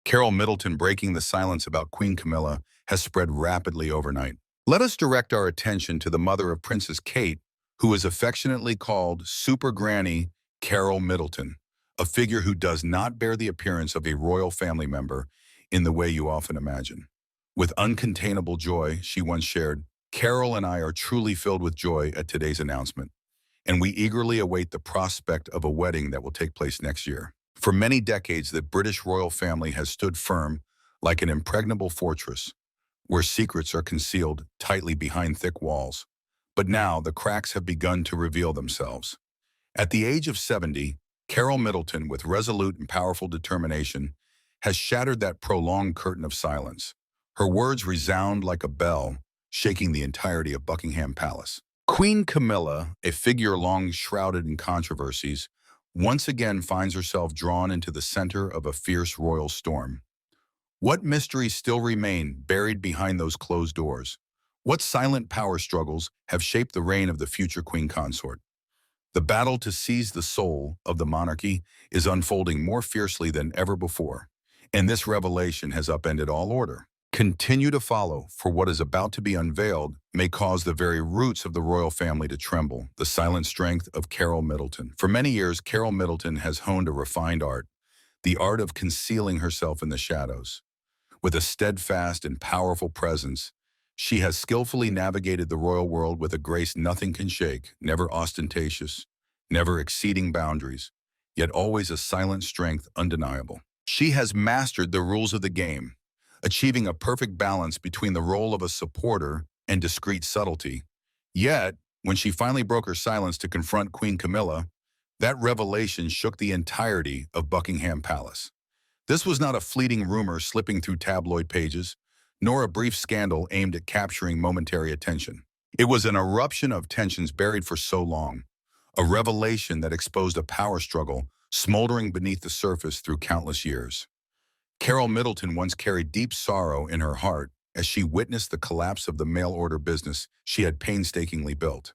Carole Middleton breaking the silence about Queen Camilla has spread rapidly overnight. Let us direct our attention to the mother of Princess Kate, who is affectionately called Super Granny Carole Middleton, a figure who does not bear the appearance of a royal family member in the way you often imagine. With uncontainable joy, she once shared, "Carole and I are truly filled with joy at today's announcement, and we eagerly await the prospect of a wedding that will take place next year." For many decades, the British royal family has stood firm like an impregnable fortress, where secrets are concealed tightly behind thick walls. But now the cracks have begun to reveal themselves. At the age of 70, Carole Middleton, with resolute and powerful determination, has shattered that prolonged curtain of silence. Her words resound like a bell, shaking the entirety of Buckingham Palace. Queen Camilla, a figure long shrouded in controversies, once again finds herself drawn into the center of a fierce royal storm. What mysteries still remain buried behind those closed doors? What silent power struggles have shaped the reign of the future queen consort? The battle to seize the soul of the monarchy is unfolding more fiercely than ever before, and this revelation has upended all order. Continue to follow, for what is about to be unveiled may cause the very roots of the royal family to tremble. The silent strength of Carole Middleton. For many years, Carole Middleton has honed a refined art, the art of concealing herself in the shadows. With a steadfast and powerful presence, she has skillfully navigated the royal world with a grace nothing can shake, never ostentatious, never exceeding boundaries, yet always a silent strength undeniable. She has mastered the rules of the game, achieving a perfect balance between the role of a supporter and discreet subtlety. Yet, when she finally broke her silence to confront Queen Camilla, that revelation shook the entirety of Buckingham Palace. This was not a fleeting rumor slipping through tabloid pages, nor a brief scandal aimed at capturing momentary attention. It was an eruption of tensions buried for so long, a revelation that exposed a power struggle smoldering beneath the surface through countless years. Carole Middleton once carried deep sorrow in her heart as she witnessed the collapse of the mail-order business she had painstakingly built.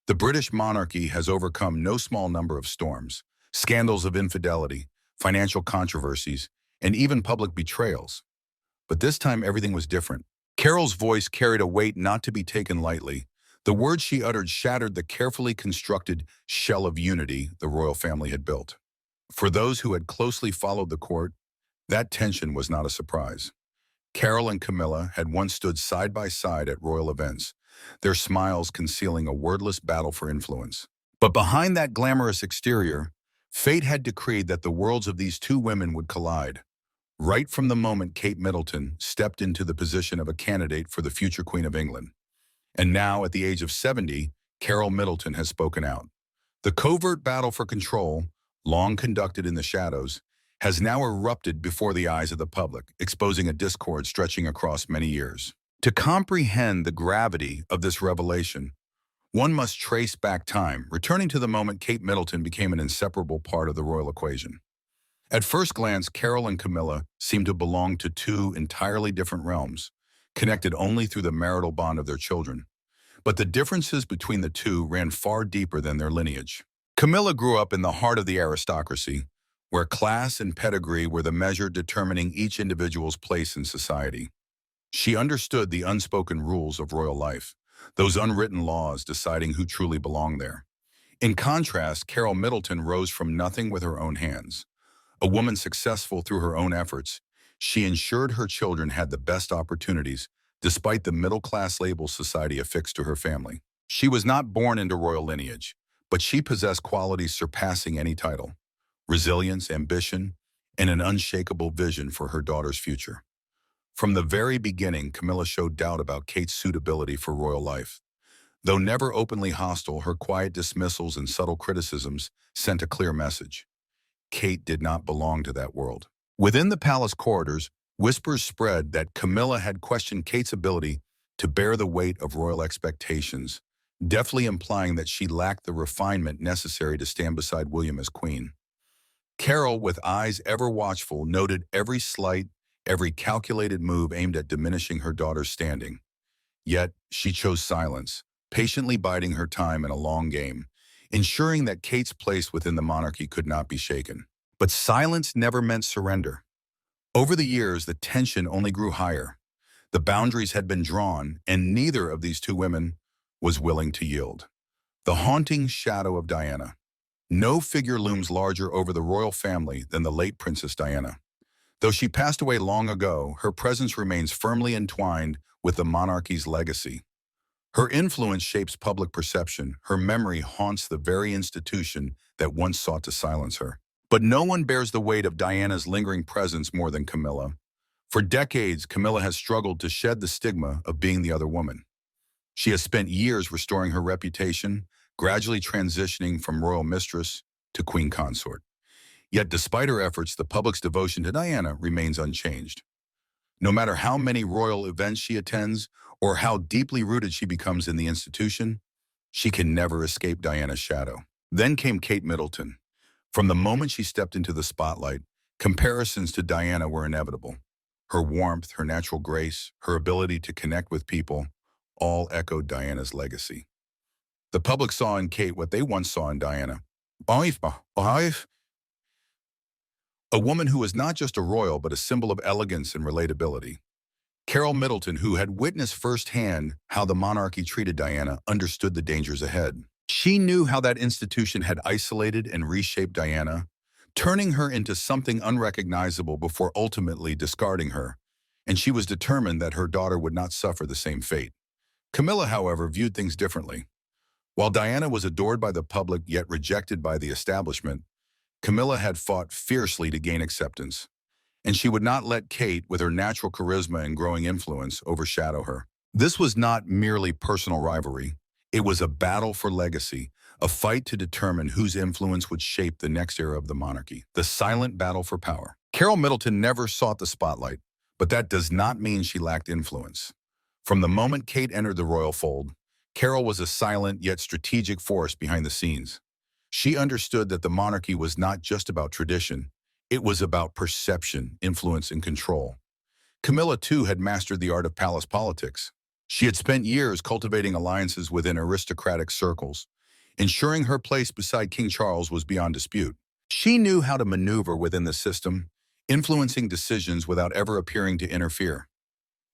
The British monarchy has overcome no small number of storms, scandals of infidelity, financial controversies, and even public betrayals. But this time everything was different. Carole's voice carried a weight not to be taken lightly. The words she uttered shattered the carefully constructed shell of unity the royal family had built. For those who had closely followed the court, that tension was not a surprise. Carole and Camilla had once stood side by side at royal events, their smiles concealing a wordless battle for influence. But behind that glamorous exterior, fate had decreed that the worlds of these two women would collide. Right from the moment Kate Middleton stepped into the position of a candidate for the future Queen of England. And now, at the age of 70, Carole Middleton has spoken out. The covert battle for control, long conducted in the shadows, has now erupted before the eyes of the public, exposing a discord stretching across many years. To comprehend the gravity of this revelation, one must trace back time, returning to the moment Kate Middleton became an inseparable part of the royal equation. At first glance, Carole and Camilla seemed to belong to two entirely different realms, connected only through the marital bond of their children. But the differences between the two ran far deeper than their lineage. Camilla grew up in the heart of the aristocracy, where class and pedigree were the measure determining each individual's place in society. She understood the unspoken rules of royal life, those unwritten laws deciding who truly belonged there. In contrast, Carole Middleton rose from nothing with her own hands. A woman successful through her own efforts, she ensured her children had the best opportunities, despite the middle-class label society affixed to her family. She was not born into royal lineage, but she possessed qualities surpassing any title: resilience, ambition, and an unshakable vision for her daughter's future. From the very beginning, Camilla showed doubt about Kate's suitability for royal life. Though never openly hostile, her quiet dismissals and subtle criticisms sent a clear message. Kate did not belong to that world. Within the palace corridors, whispers spread that Camilla had questioned Kate's ability to bear the weight of royal expectations, deftly implying that she lacked the refinement necessary to stand beside William as queen. Carole, with eyes ever watchful, noted every slight, every calculated move aimed at diminishing her daughter's standing. Yet, she chose silence, patiently biding her time in a long game, ensuring that Kate's place within the monarchy could not be shaken. But silence never meant surrender. Over the years, the tension only grew higher. The boundaries had been drawn, and neither of these two women was willing to yield. The haunting shadow of Diana. No figure looms larger over the royal family than the late Princess Diana. Though she passed away long ago, her presence remains firmly entwined with the monarchy's legacy. Her influence shapes public perception. Her memory haunts the very institution that once sought to silence her. But no one bears the weight of Diana's lingering presence more than Camilla. For decades, Camilla has struggled to shed the stigma of being the other woman. She has spent years restoring her reputation, gradually transitioning from royal mistress to queen consort. Yet despite her efforts, the public's devotion to Diana remains unchanged. No matter how many royal events she attends or how deeply rooted she becomes in the institution, she can never escape Diana's shadow. Then came Kate Middleton. From the moment she stepped into the spotlight, comparisons to Diana were inevitable. Her warmth, her natural grace, her ability to connect with people, all echoed Diana's legacy. The public saw in Kate what they once saw in Diana. A woman who was not just a royal, but a symbol of elegance and relatability. Carole Middleton, who had witnessed firsthand how the monarchy treated Diana, understood the dangers ahead. She knew how that institution had isolated and reshaped Diana, turning her into something unrecognizable before ultimately discarding her, and she was determined that her daughter would not suffer the same fate. Camilla, however, viewed things differently. While Diana was adored by the public yet rejected by the establishment, Camilla had fought fiercely to gain acceptance, and she would not let Kate, with her natural charisma and growing influence, overshadow her. This was not merely personal rivalry. It was a battle for legacy, a fight to determine whose influence would shape the next era of the monarchy, the silent battle for power. Carole Middleton never sought the spotlight, but that does not mean she lacked influence. From the moment Kate entered the royal fold, Carole was a silent yet strategic force behind the scenes. She understood that the monarchy was not just about tradition, it was about perception, influence, and control. Camilla, too, had mastered the art of palace politics. She had spent years cultivating alliances within aristocratic circles, ensuring her place beside King Charles was beyond dispute. She knew how to maneuver within the system, influencing decisions without ever appearing to interfere.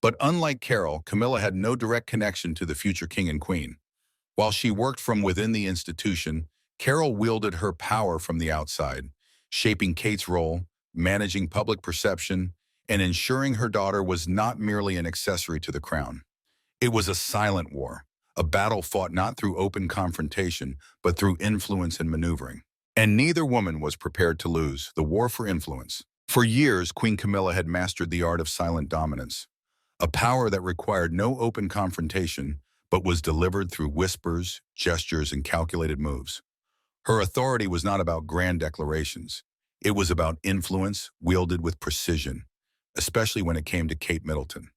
But unlike Carole, Camilla had no direct connection to the future king and queen. While she worked from within the institution, Carole wielded her power from the outside, shaping Kate's role, managing public perception, and ensuring her daughter was not merely an accessory to the crown. It was a silent war, a battle fought not through open confrontation, but through influence and maneuvering. And neither woman was prepared to lose the war for influence. For years, Queen Camilla had mastered the art of silent dominance, a power that required no open confrontation, but was delivered through whispers, gestures, and calculated moves. Her authority was not about grand declarations. It was about influence wielded with precision, especially when it came to Kate Middleton.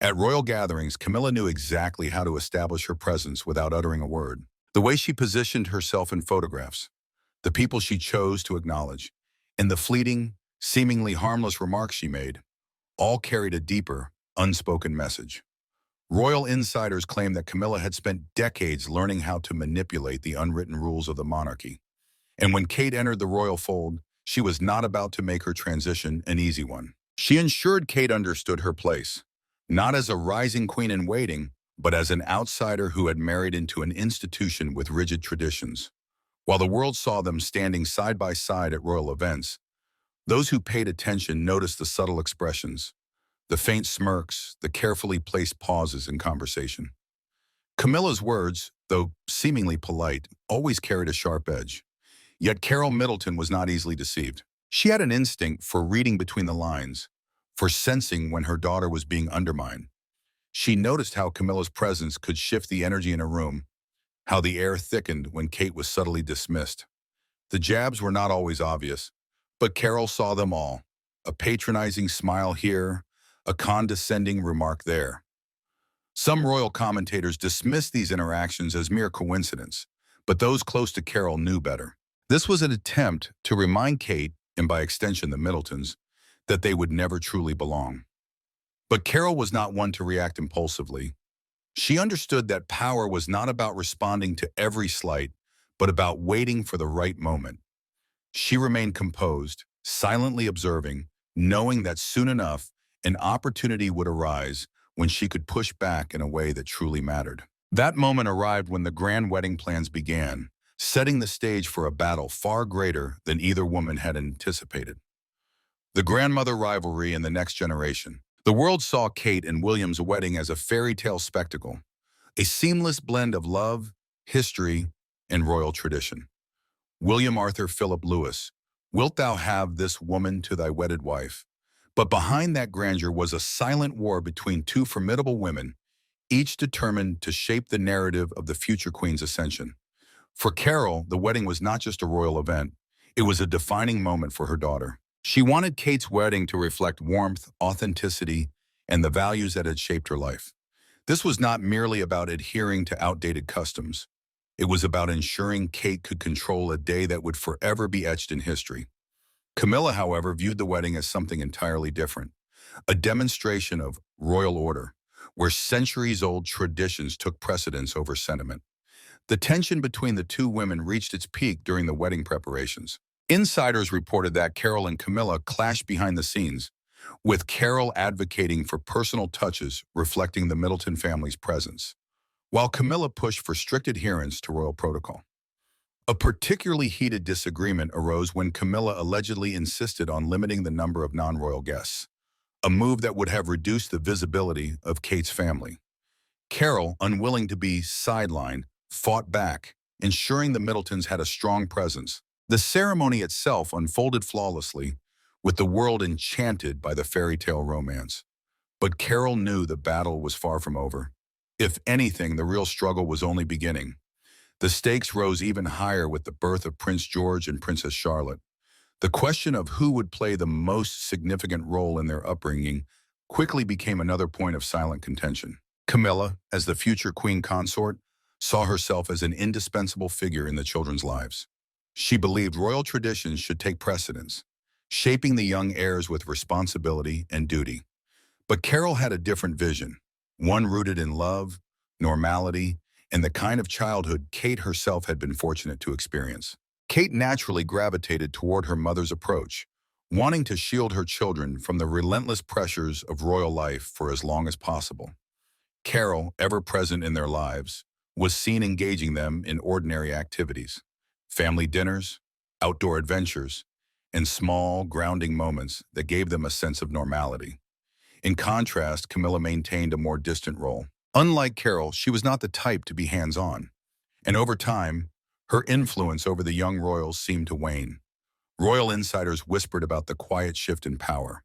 At royal gatherings, Camilla knew exactly how to establish her presence without uttering a word. The way she positioned herself in photographs, the people she chose to acknowledge, and the fleeting, seemingly harmless remarks she made, all carried a deeper, unspoken message. Royal insiders claim that Camilla had spent decades learning how to manipulate the unwritten rules of the monarchy. And when Kate entered the royal fold, she was not about to make her transition an easy one. She ensured Kate understood her place, not as a rising queen in waiting, but as an outsider who had married into an institution with rigid traditions. While the world saw them standing side by side at royal events, those who paid attention noticed the subtle expressions, the faint smirks, the carefully placed pauses in conversation. Camilla's words, though seemingly polite, always carried a sharp edge. Yet Carole Middleton was not easily deceived. She had an instinct for reading between the lines, for sensing when her daughter was being undermined. She noticed how Camilla's presence could shift the energy in a room, how the air thickened when Kate was subtly dismissed. The jabs were not always obvious, but Carole saw them all. A patronizing smile here, a condescending remark there. Some royal commentators dismissed these interactions as mere coincidence, but those close to Carole knew better. This was an attempt to remind Kate, and by extension the Middletons, that they would never truly belong. But Carole was not one to react impulsively. She understood that power was not about responding to every slight, but about waiting for the right moment. She remained composed, silently observing, knowing that soon enough, an opportunity would arise when she could push back in a way that truly mattered. That moment arrived when the grand wedding plans began, setting the stage for a battle far greater than either woman had anticipated. The grandmother rivalry in the next generation. The world saw Kate and William's wedding as a fairy tale spectacle, a seamless blend of love, history, and royal tradition. William Arthur Philip Lewis, wilt thou have this woman to thy wedded wife? But behind that grandeur was a silent war between two formidable women, each determined to shape the narrative of the future queen's ascension. For Carole, the wedding was not just a royal event, it was a defining moment for her daughter. She wanted Kate's wedding to reflect warmth, authenticity, and the values that had shaped her life. This was not merely about adhering to outdated customs. It was about ensuring Kate could control a day that would forever be etched in history. Camilla, however, viewed the wedding as something entirely different, a demonstration of royal order, where centuries-old traditions took precedence over sentiment. The tension between the two women reached its peak during the wedding preparations. Insiders reported that Carole and Camilla clashed behind the scenes, with Carole advocating for personal touches reflecting the Middleton family's presence, while Camilla pushed for strict adherence to royal protocol. A particularly heated disagreement arose when Camilla allegedly insisted on limiting the number of non-royal guests, a move that would have reduced the visibility of Kate's family. Carole, unwilling to be sidelined, fought back, ensuring the Middletons had a strong presence. The ceremony itself unfolded flawlessly, with the world enchanted by the fairy tale romance. But Carole knew the battle was far from over. If anything, the real struggle was only beginning. The stakes rose even higher with the birth of Prince George and Princess Charlotte. The question of who would play the most significant role in their upbringing quickly became another point of silent contention. Camilla, as the future queen consort, saw herself as an indispensable figure in the children's lives. She believed royal traditions should take precedence, shaping the young heirs with responsibility and duty. But Carole had a different vision, one rooted in love, normality, and the kind of childhood Kate herself had been fortunate to experience. Kate naturally gravitated toward her mother's approach, wanting to shield her children from the relentless pressures of royal life for as long as possible. Carole, ever present in their lives, was seen engaging them in ordinary activities, family dinners, outdoor adventures, and small, grounding moments that gave them a sense of normality. In contrast, Camilla maintained a more distant role. Unlike Carole, she was not the type to be hands-on, and over time, her influence over the young royals seemed to wane. Royal insiders whispered about the quiet shift in power.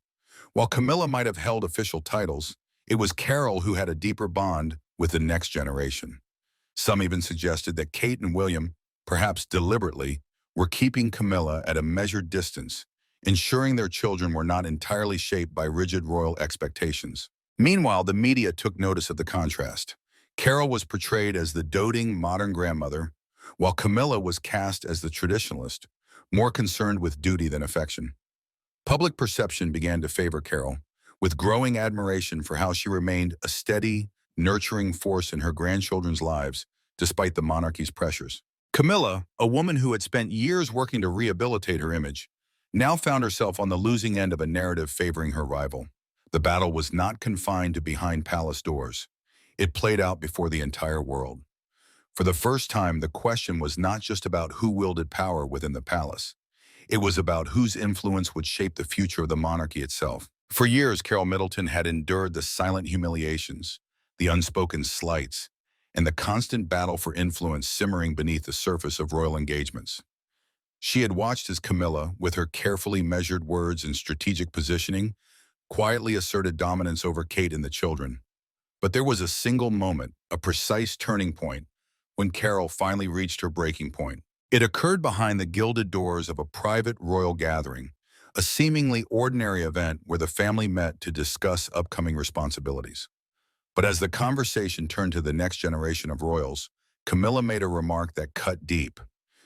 While Camilla might have held official titles, it was Carole who had a deeper bond with the next generation. Some even suggested that Kate and William, perhaps deliberately, were keeping Camilla at a measured distance, ensuring their children were not entirely shaped by rigid royal expectations. Meanwhile, the media took notice of the contrast. Carole was portrayed as the doting modern grandmother, while Camilla was cast as the traditionalist, more concerned with duty than affection. Public perception began to favor Carole, with growing admiration for how she remained a steady, nurturing force in her grandchildren's lives, despite the monarchy's pressures. Camilla, a woman who had spent years working to rehabilitate her image, now found herself on the losing end of a narrative favoring her rival. The battle was not confined to behind palace doors. It played out before the entire world. For the first time, the question was not just about who wielded power within the palace. It was about whose influence would shape the future of the monarchy itself. For years, Carole Middleton had endured the silent humiliations, the unspoken slights, and the constant battle for influence simmering beneath the surface of royal engagements. She had watched as Camilla, with her carefully measured words and strategic positioning, quietly asserted dominance over Kate and the children. But there was a single moment, a precise turning point, when Carole finally reached her breaking point. It occurred behind the gilded doors of a private royal gathering, a seemingly ordinary event where the family met to discuss upcoming responsibilities. But as the conversation turned to the next generation of royals, Camilla made a remark that cut deep.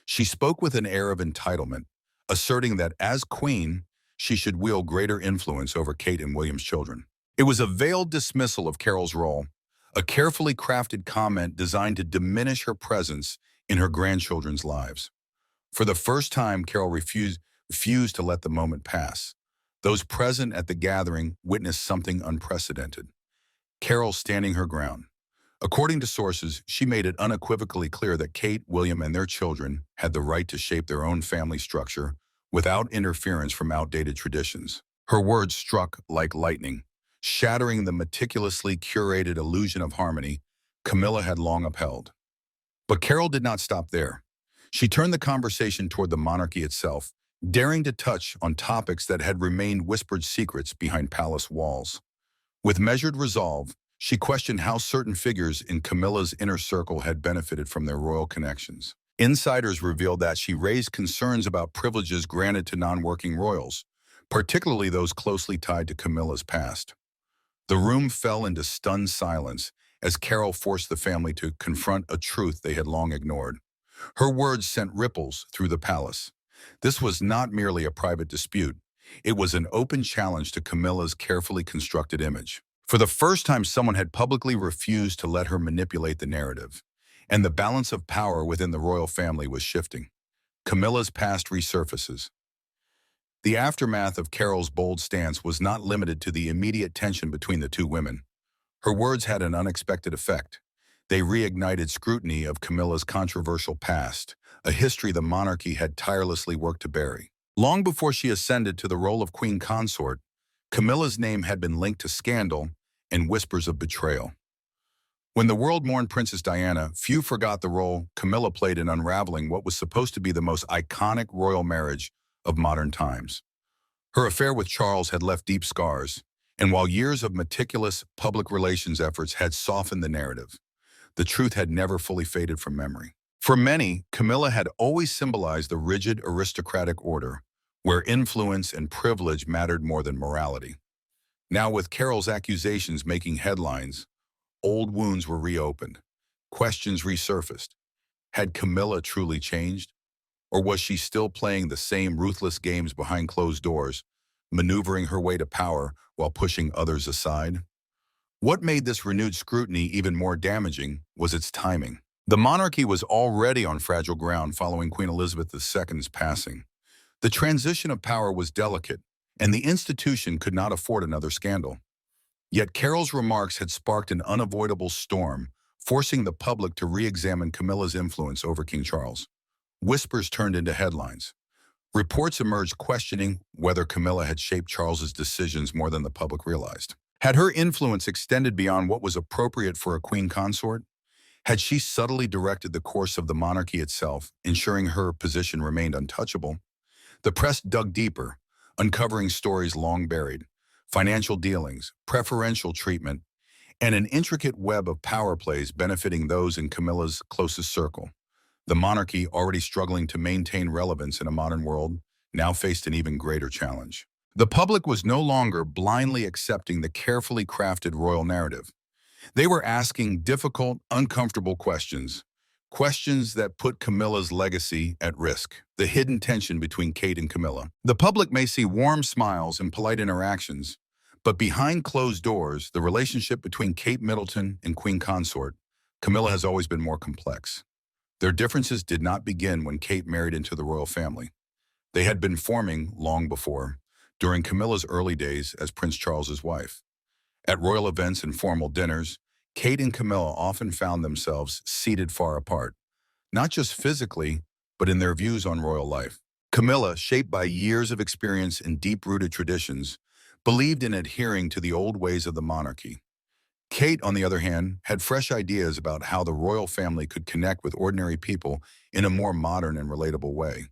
She spoke with an air of entitlement, asserting that as queen, she should wield greater influence over Kate and William's children. It was a veiled dismissal of Carole's role, a carefully crafted comment designed to diminish her presence in her grandchildren's lives. For the first time, Carole refused to let the moment pass. Those present at the gathering witnessed something unprecedented. Carole standing her ground. According to sources, she made it unequivocally clear that Kate, William, and their children had the right to shape their own family structure without interference from outdated traditions. Her words struck like lightning, shattering the meticulously curated illusion of harmony Camilla had long upheld. But Carole did not stop there. She turned the conversation toward the monarchy itself, daring to touch on topics that had remained whispered secrets behind palace walls. With measured resolve, she questioned how certain figures in Camilla's inner circle had benefited from their royal connections. Insiders revealed that she raised concerns about privileges granted to non-working royals, particularly those closely tied to Camilla's past. The room fell into stunned silence as Carole forced the family to confront a truth they had long ignored. Her words sent ripples through the palace. This was not merely a private dispute. It was an open challenge to Camilla's carefully constructed image. For the first time, someone had publicly refused to let her manipulate the narrative, and the balance of power within the royal family was shifting. Camilla's past resurfaces. The aftermath of Carole's bold stance was not limited to the immediate tension between the two women. Her words had an unexpected effect. They reignited scrutiny of Camilla's controversial past, a history the monarchy had tirelessly worked to bury. Long before she ascended to the role of queen consort, Camilla's name had been linked to scandal and whispers of betrayal. When the world mourned Princess Diana, few forgot the role Camilla played in unraveling what was supposed to be the most iconic royal marriage of modern times. Her affair with Charles had left deep scars, and while years of meticulous public relations efforts had softened the narrative, the truth had never fully faded from memory. For many, Camilla had always symbolized the rigid aristocratic order, where influence and privilege mattered more than morality. Now, with Carole's accusations making headlines, old wounds were reopened, questions resurfaced. Had Camilla truly changed? Or was she still playing the same ruthless games behind closed doors, maneuvering her way to power while pushing others aside? What made this renewed scrutiny even more damaging was its timing. The monarchy was already on fragile ground following Queen Elizabeth II's passing. The transition of power was delicate, and the institution could not afford another scandal. Yet Carole's remarks had sparked an unavoidable storm, forcing the public to re-examine Camilla's influence over King Charles. Whispers turned into headlines. Reports emerged questioning whether Camilla had shaped Charles's decisions more than the public realized. Had her influence extended beyond what was appropriate for a queen consort? Had she subtly directed the course of the monarchy itself, ensuring her position remained untouchable? The press dug deeper, uncovering stories long buried, financial dealings, preferential treatment, and an intricate web of power plays benefiting those in Camilla's closest circle. The monarchy, already struggling to maintain relevance in a modern world, now faced an even greater challenge. The public was no longer blindly accepting the carefully crafted royal narrative. They were asking difficult, uncomfortable questions, questions that put Camilla's legacy at risk. The hidden tension between Kate and Camilla. The public may see warm smiles and polite interactions, but behind closed doors, the relationship between Kate Middleton and Queen Consort, Camilla, has always been more complex. Their differences did not begin when Kate married into the royal family. They had been forming long before, during Camilla's early days as Prince Charles's wife. At royal events and formal dinners, Kate and Camilla often found themselves seated far apart, not just physically, but in their views on royal life. Camilla, shaped by years of experience and deep-rooted traditions, believed in adhering to the old ways of the monarchy. Kate, on the other hand, had fresh ideas about how the royal family could connect with ordinary people in a more modern and relatable way.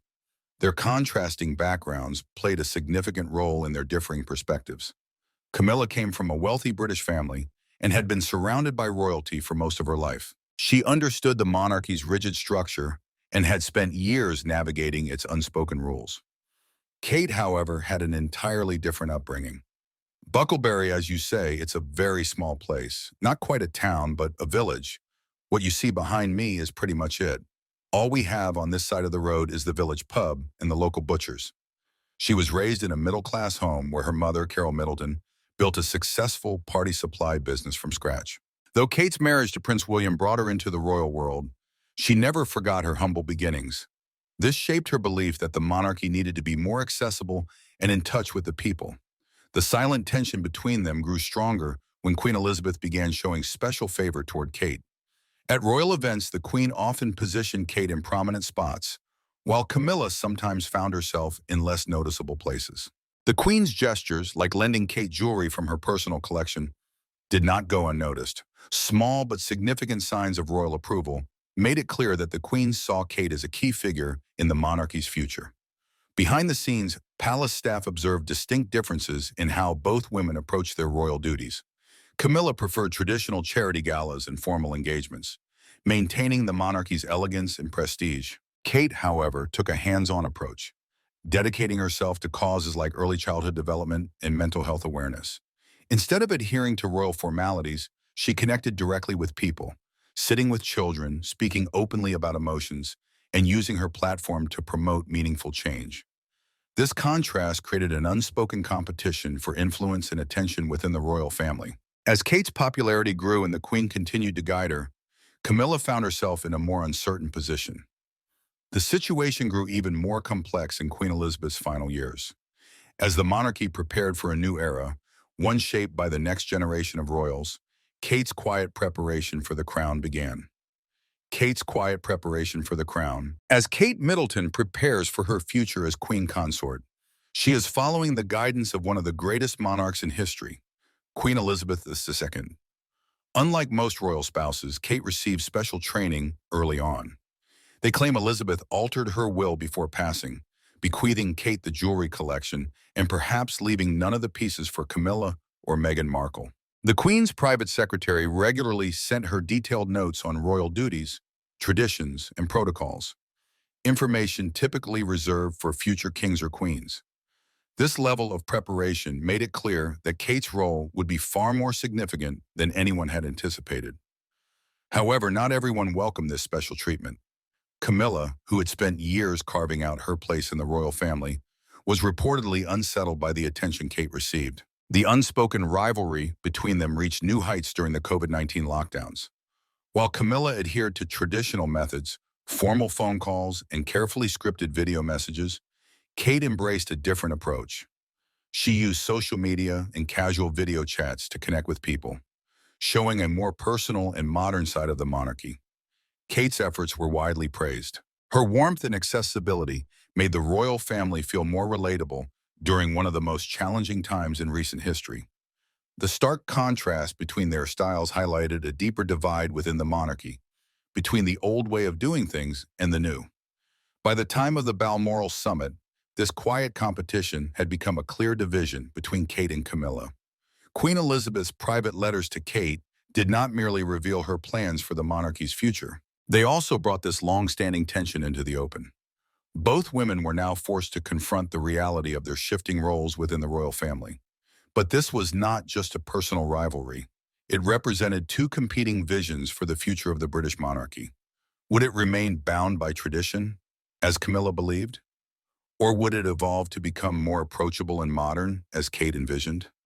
Their contrasting backgrounds played a significant role in their differing perspectives. Camilla came from a wealthy British family and had been surrounded by royalty for most of her life. She understood the monarchy's rigid structure and had spent years navigating its unspoken rules. Kate, however, had an entirely different upbringing. Bucklebury, as you say, it's a very small place. Not quite a town, but a village. What you see behind me is pretty much it. All we have on this side of the road is the village pub and the local butchers. She was raised in a middle-class home where her mother, Carole Middleton, built a successful party supply business from scratch. Though Kate's marriage to Prince William brought her into the royal world, she never forgot her humble beginnings. This shaped her belief that the monarchy needed to be more accessible and in touch with the people. The silent tension between them grew stronger when Queen Elizabeth began showing special favor toward Kate. At royal events, the Queen often positioned Kate in prominent spots, while Camilla sometimes found herself in less noticeable places. The Queen's gestures, like lending Kate jewelry from her personal collection, did not go unnoticed. Small but significant signs of royal approval made it clear that the Queen saw Kate as a key figure in the monarchy's future. Behind the scenes, palace staff observed distinct differences in how both women approached their royal duties. Camilla preferred traditional charity galas and formal engagements, maintaining the monarchy's elegance and prestige. Kate, however, took a hands-on approach, dedicating herself to causes like early childhood development and mental health awareness. Instead of adhering to royal formalities, she connected directly with people, sitting with children, speaking openly about emotions, and using her platform to promote meaningful change. This contrast created an unspoken competition for influence and attention within the royal family. As Kate's popularity grew and the Queen continued to guide her, Camilla found herself in a more uncertain position. The situation grew even more complex in Queen Elizabeth's final years. As the monarchy prepared for a new era, one shaped by the next generation of royals, Kate's quiet preparation for the crown began. Kate's quiet preparation for the crown. As Kate Middleton prepares for her future as Queen Consort, she is following the guidance of one of the greatest monarchs in history, Queen Elizabeth II. Unlike most royal spouses, Kate received special training early on. They claim Elizabeth altered her will before passing, bequeathing Kate the jewelry collection and perhaps leaving none of the pieces for Camilla or Meghan Markle. The Queen's private secretary regularly sent her detailed notes on royal duties, traditions, and protocols, information typically reserved for future kings or queens. This level of preparation made it clear that Kate's role would be far more significant than anyone had anticipated. However, not everyone welcomed this special treatment. Camilla, who had spent years carving out her place in the royal family, was reportedly unsettled by the attention Kate received. The unspoken rivalry between them reached new heights during the COVID-19 lockdowns. While Camilla adhered to traditional methods, formal phone calls, and carefully scripted video messages, Kate embraced a different approach. She used social media and casual video chats to connect with people, showing a more personal and modern side of the monarchy. Kate's efforts were widely praised. Her warmth and accessibility made the royal family feel more relatable during one of the most challenging times in recent history. The stark contrast between their styles highlighted a deeper divide within the monarchy, between the old way of doing things and the new. By the time of the Balmoral summit, this quiet competition had become a clear division between Kate and Camilla. Queen Elizabeth's private letters to Kate did not merely reveal her plans for the monarchy's future. They also brought this long-standing tension into the open. Both women were now forced to confront the reality of their shifting roles within the royal family. But this was not just a personal rivalry. It represented two competing visions for the future of the British monarchy. Would it remain bound by tradition, as Camilla believed? Or would it evolve to become more approachable and modern, as Kate envisioned?